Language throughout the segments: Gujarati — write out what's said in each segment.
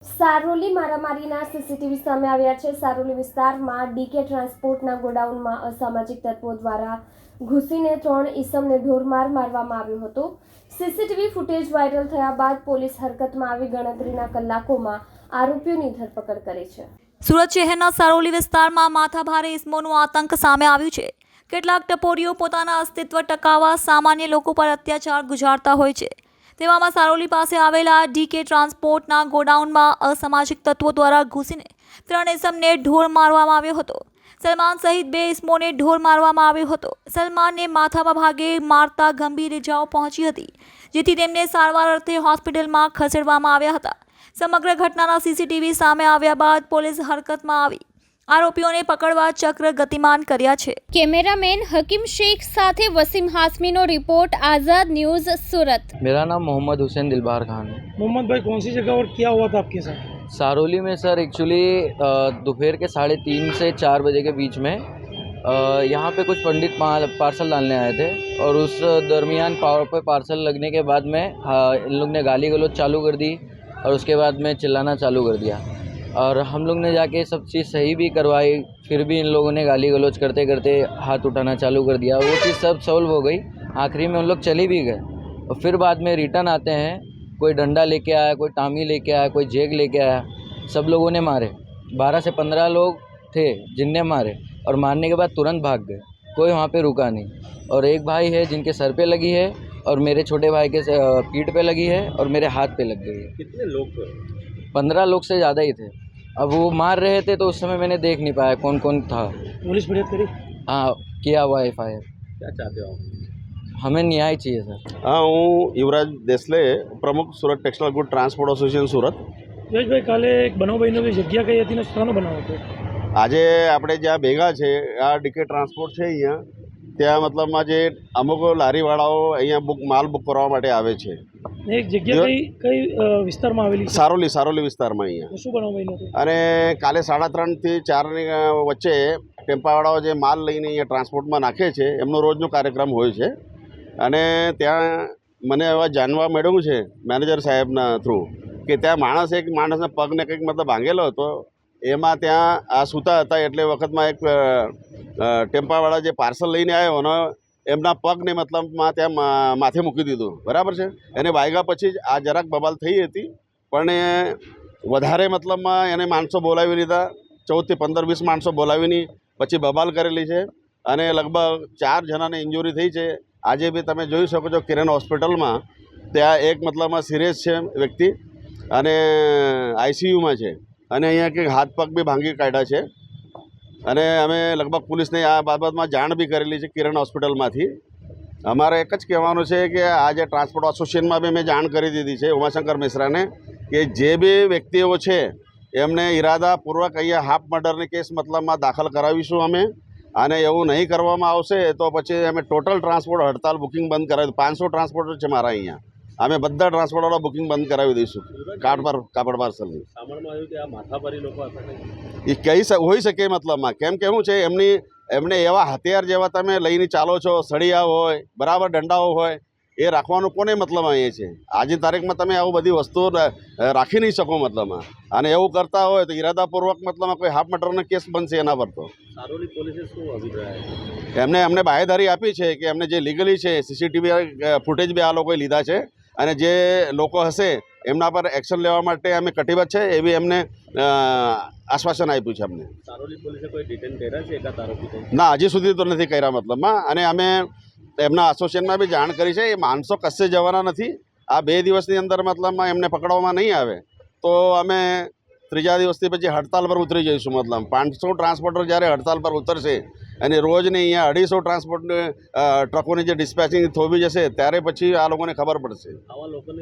સારોલી મારામારીના સીસીટીવી સામે આવ્યા છે। સારોલી વિસ્તારમાં ડીકે ટ્રાન્સપોર્ટના ગોડાઉનમાં અસામાજિક તત્વો દ્વારા ઘૂસીને 3 ઈસમને ઢોરમાર મારવામાં આવ્યો હતો। સીસીટીવી ફૂટેજ વાયરલ થયા બાદ પોલીસ હરકતમાં આવી ગણતરીના કલાકોમાં આરોપીઓની ધરપકડ કરી છે। સુરત શહેરના સારોલી વિસ્તારમાં માથાભારે ઈસમોનું આતંક સામે આવ્યું છે। કેટલાક ટપોરીઓ પોતાના અસ્તિત્વ ટકાવવા સામાન્ય લોકો પર અત્યાચાર ગુજારતા હોય છે। તેવામાં સારોલી પાસે આવેલા ડીકે ટ્રાન્સપોર્ટના ગોડાઉનમાં અસામાજિક તત્વો દ્વારા ઘૂસીને 3 ઈસમને ઢોર મારવામાં આવ્યો હતો। સલમાન સહિત 2 ઈસમોને ઢોર મારવામાં આવ્યો હતો। સલમાનને માથામાં ભાગે મારતા ગંભીર ઇજાઓ પહોંચી હતી, જેથી તેમને સારવાર અર્થે હોસ્પિટલમાં ખસેડવામાં આવ્યા હતા। સમગ્ર ઘટનાના સીસીટીવી સામે આવ્યા બાદ પોલીસ હરકતમાં આવી આરોપીઓને પકડવા ચક્ર ગતિમાન કર્યા છે। कैमरामैन हकीम शेख साथे वसीम हाशमी नो रिपोर्ट आज़ाद न्यूज़ सूरत। मेरा नाम मोहम्मद हुसैन दिलबार खान है। मोहम्मद भाई, कौन सी जगह और क्या हुआ था आपके साथ? सारोली में सर एक्चुअली दोपहर के 3:30 से 4 बजे के बीच में यहाँ पे कुछ पंडित पार्सल डालने आए थे और उस दरमियान पावर पे पार्सल लगने के बाद में इन लोग ने गाली गलौज चालू कर दी और उसके बाद में चिल्लाना चालू कर दिया और हम लोग ने जाके सब चीज़ सही भी करवाई, फिर भी इन लोगों ने गाली गलौज करते करते हाथ उठाना चालू कर दिया। वो चीज़ सब सॉल्व हो गई, आखिरी में उन लोग चले भी गए और फिर बाद में रिटर्न आते हैं, कोई डंडा लेके आया, कोई टामी लेके आया, कोई जेग लेके आया, सब लोगों ने मारे। 12 से 15 लोग थे जिनने मारे और मारने के बाद तुरंत भाग गए, कोई वहाँ पे रुका नहीं। और एक भाई है जिनके सर पे लगी है और मेरे छोटे भाई के पीठ पे लगी है और मेरे हाथ पे लग गई है। कितने लोग थे? 15 लोग से ज़्यादा ही थे। अब वो मार रहे थे तो उस समय मैंने देख नहीं पाया कौन कौन था। पुलिस फरियाद करी? हाँ, किया हुआ FIR। क्या चाहते हो आप? हमें न्याय चाहिए सर। हाँ, હું યુવરાજ દેસલે, પ્રમુખ Surat textile good transport association Surat. Jayeshbhai, કાલે એક બનાવ બન્યો કે જગ્યા કઈ હતી ને શાનો બનાવ હતો? આજે આપણે જ્યાં ભેગા છે આ ડીકે ટ્રાન્સપોર્ટ છે અહીંયા, ત્યાં મતલબમાં જે અમુક લારીવાળાઓ અહીંયા માલ બુક કરવા માટે આવે છે। એક જગ્યા કઈ વિસ્તારમાં આવેલી છે? સારોલી વિસ્તારમાં અહીંયા। શું બનાવ બન્યો હતો? અને કાલે 3:30 થી 4 ની વચ્ચે ટેમ્પાવાળાઓ જે માલ લઈને અહીંયા ટ્રાન્સપોર્ટમાં નાખે છે એમનો રોજનો કાર્યક્રમ હોય છે અને ત્યાં મને એવા જાણવા મળ્યું છે મેનેજર સાહેબના થ્રુ કે ત્યાં એક માણસના પગને કંઈક મતલબ ભાંગેલો હતો, એમાં ત્યાં આ સૂતા હતા એટલે વખતમાં એક ટેમ્પાવાળા જે પાર્સલ લઈને આવ્યો ને એમના પગને મતલબમાં ત્યાં માથે મૂકી દીધું, બરાબર છે। એને વાગ્યા પછી જ આ જરાક બબાલ થઈ હતી, પણ વધારે મતલબમાં એને માણસો બોલાવી લીધા, 14 થી 15 20 માણસો બોલાવીને પછી બબાલ કરેલી છે અને લગભગ 4 જણાને ઇન્જુરી થઈ છે। આજે બી તમે જોઈ શકો છો કિરણ હોસ્પિટલમાં ત્યાં એક મતલબમાં સિરિયસ છે વ્યક્તિ અને ICUમાં છે અને અહીંયા કંઈક હાથ પગ બી ભાંગી કાઢ્યા છે અને અમે લગભગ પોલીસને આ બાબતમાં જાણ બી કરેલી છે કિરણ હોસ્પિટલમાંથી। અમારે એક જ કહેવાનું છે કે આ જે ટ્રાન્સપોર્ટ એસોસિએશનમાં બી મેં જાણ કરી દીધી છે ઉમાશંકર મિશ્રાને કે જે બી વ્યક્તિઓ છે એમને ઈરાદાપૂર્વક અહીંયા હાફ મર્ડરની કેસ મતલબમાં દાખલ કરાવીશું અમે, અને એવું નહીં કરવામાં આવશે તો પછી અમે ટોટલ ટ્રાન્સપોર્ટ હડતાલ બુકિંગ બંધ કરાવી 500 ટ્રાન્સપોર્ટર છે મારા અહીંયા, અમે બધા ટ્રાન્સપોર્ટવાળા બુકિંગ બંધ કરાવી દઈશું કાપડ પાર્સલની। એ કઈ હોઈ શકે મતલબમાં કેમ કે શું છે એમને એવા હથિયાર જેવા તમે લઈને ચાલો છો, સળિયા હોય, બરાબર દંડાઓ હોય, એ રાખવાનું કોને મતલબ અહીંયા છે? આજની તારીખમાં તમે આવું બધી વસ્તુઓ રાખી નહીં શકો મતલબમાં, અને એવું કરતા હોય તો ઈરાદાપૂર્વક મતલબમાં કોઈ હાફ મર્ડરનો કેસ બનશે એના પર। તો સારોલી પોલીસે શું અભિપ્રાય? અમને બાહેધરી આપી છે કે અમને જે લીગલી છે સીસીટીવી ફૂટેજ બી આ લોકોએ લીધા છે અને જે લોકો હશે એમના પર એક્શન લેવા માટે અમે કટિબદ્ધ છે એવી એમને આશ્વાસન આપ્યું છે અમને। સારોલી પોલીસે કોઈ ડિટેન કર્યા છે એકાદ આરોપી? ના, હજી સુધી તો નથી કર્યા મતલબમાં, અને અમે એમના એસોસિએશનમાં બી જાણ કરી છે એ માણસો કશે જવાના નથી। આ 2 દિવસની અંદર મતલબમાં એમને પકડવામાં નહીં આવે તો અમે 3જા દિવસથી પછી હડતાલ પર ઉતરી જઈશું। મતલબ 500 ટ્રાન્સપોર્ટર જ્યારે હડતાલ પર ઉતરશે અને રોજની અહીંયા 250 ટ્રાન્સપોર્ટ ટ્રકોની જે ડિસ્પેચિંગ થોભી જશે ત્યારે પછી આ લોકોને ખબર પડશે। આવા લોકોને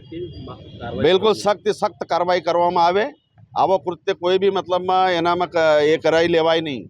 બિલકુલ સખ્ત કાર્યવાહી કરવામાં આવે। આવો કૃત્ય કોઈ બી મતલબમાં એનામાં એ કરાવી લેવાય નહીં।